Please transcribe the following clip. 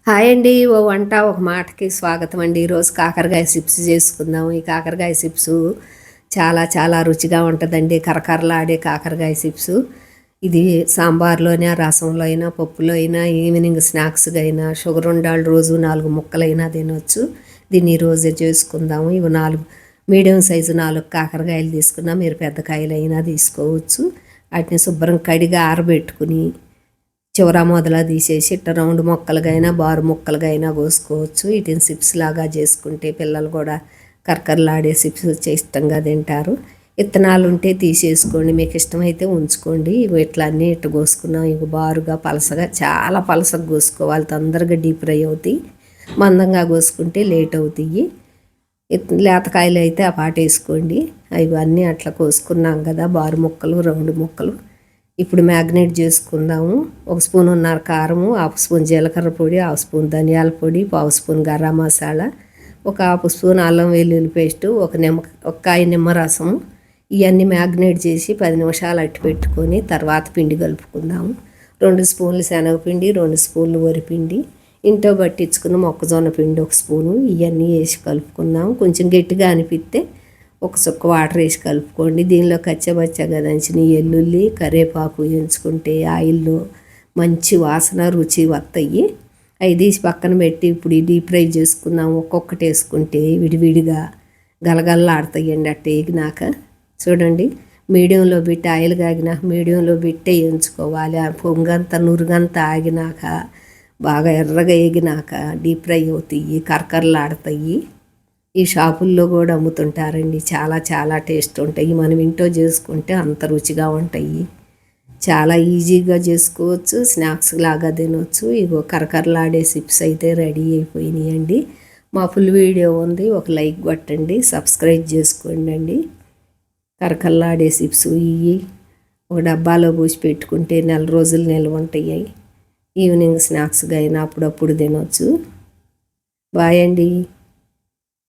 Hi అండి. ఓ వంట ఒక మాటకి స్వాగతం అండి. ఈరోజు కాకరకాయ చిప్స్ చేసుకుందాం. ఈ కాకరకాయ చిప్స్ చాలా చాలా రుచిగా ఉంటుందండి. కరకరలాడే కాకరకాయ చిప్స్. ఇది సాంబార్లోనే, రసంలో అయినా, పప్పులో అయినా, ఈవినింగ్ స్నాక్స్గా అయినా, షుగర్ ఉండాలి రోజు 4 ముక్కలైనా తినొచ్చు. దీన్ని ఈరోజే చేసుకుందాము. ఇవి 4 మీడియం సైజు 4 కాకరకాయలు తీసుకున్నా, మీరు పెద్ద కాయలు అయినా తీసుకోవచ్చు. వాటిని శుభ్రం కడిగి ఆరబెట్టుకుని చివర మొదల తీసేసి ఇట్ట రౌండ్ ముక్కలుగైనా బారు ముక్కలుగైనా కోసుకోవచ్చు. వీటిని చిప్స్ లాగా చేసుకుంటే పిల్లలు కూడా కరకరలాడే చిప్స్ ఇష్టంగా తింటారు. విత్తనాలు ఉంటే తీసేసుకోండి, మీకు ఇష్టమైతే ఉంచుకోండి. ఇవి ఇట్లా అన్నీ ఇట్లా కోసుకున్నాం. ఇవి బారుగా పలసగా, చాలా పలసగా కోసుకోవాలి, తొందరగా డీప్ ఫ్రై అవుతాయి. మందంగా కోసుకుంటే లేట్ అవుతాయి. లేతకాయలు అయితే ఆ పాట వేసుకోండి. ఇవన్నీ అట్లా కోసుకున్నాం కదా, బారు ముక్కలు, రౌండ్ ముక్కలు. ఇప్పుడు మ్యాగ్నేట్ చేసుకుందాము. 1 స్పూనున్నర కారము, 1/2 స్పూన్ జీలకర్ర పొడి, 1/2 స్పూన్ ధనియాల పొడి, 1/2 స్పూన్ గరం మసాలా, ఒక 1/2 స్పూన్ అల్లం వెల్లుల్లి పేస్టు, ఒక కాయ నిమ్మరసము. ఇవన్నీ మ్యాగ్నేట్ చేసి 10 నిమిషాలు అట్టి పెట్టుకొని తర్వాత పిండి కలుపుకుందాము. 2 స్పూన్లు శనగపిండి, 2 స్పూన్లు వరిపిండి, ఇంట్లో పట్టించుకున్న మొక్కజొన్న పిండి 1 స్పూను. ఇవన్నీ వేసి కలుపుకుందాము. కొంచెం గట్టిగా అనిపిస్తే ఒక చుక్క వాటర్ వేసి కలుపుకోండి. దీనిలో కచ్చబచ్చగా దంచిన ఎల్లుల్లి, కరివేపాకు ఎంచుకుంటే ఆయిల్లో మంచి వాసన, రుచి వస్తాయి. అవి తీసి పక్కన పెట్టి ఇప్పుడు డీప్ ఫ్రై చేసుకుందాం. ఒక్కొక్కటి వేసుకుంటే విడివిడిగా గలగలలాడతాయండి. అట్ట వేగినాక చూడండి, మీడియంలో పెట్టి ఆయిల్ కాగినాక మీడియంలో పెట్టి ఎంచుకోవాలి. ఆ పొంగంతా నురుగంతా ఆగినాక బాగా ఎర్రగా వేగినాక డీప్ ఫ్రై అవుతాయి, కరకరలాడతాయి. ఈ షాపుల్లో కూడా అమ్ముతుంటారండి. చాలా చాలా టేస్ట్ ఉంటాయి. మనం ఇంట్లో చేసుకుంటే అంత రుచిగా ఉంటాయి. చాలా ఈజీగా చేసుకోవచ్చు, స్నాక్స్ లాగా తినవచ్చు. ఇగో కరకరలాడే చిప్స్ అయితే రెడీ అయిపోయినాయండి. మా ఫుల్ వీడియో ఉంది, ఒక లైక్ కొట్టండి, సబ్స్క్రైబ్ చేసుకోండి అండి. కరకరలాడే చిప్స్ ఇవి ఒక డబ్బాలో పోసి పెట్టుకుంటే 4 రోజులు నిల్వ ఉంటాయి. ఈవినింగ్ స్నాక్స్గా అయినా అప్పుడప్పుడు తినవచ్చు. బాయ్ అండి.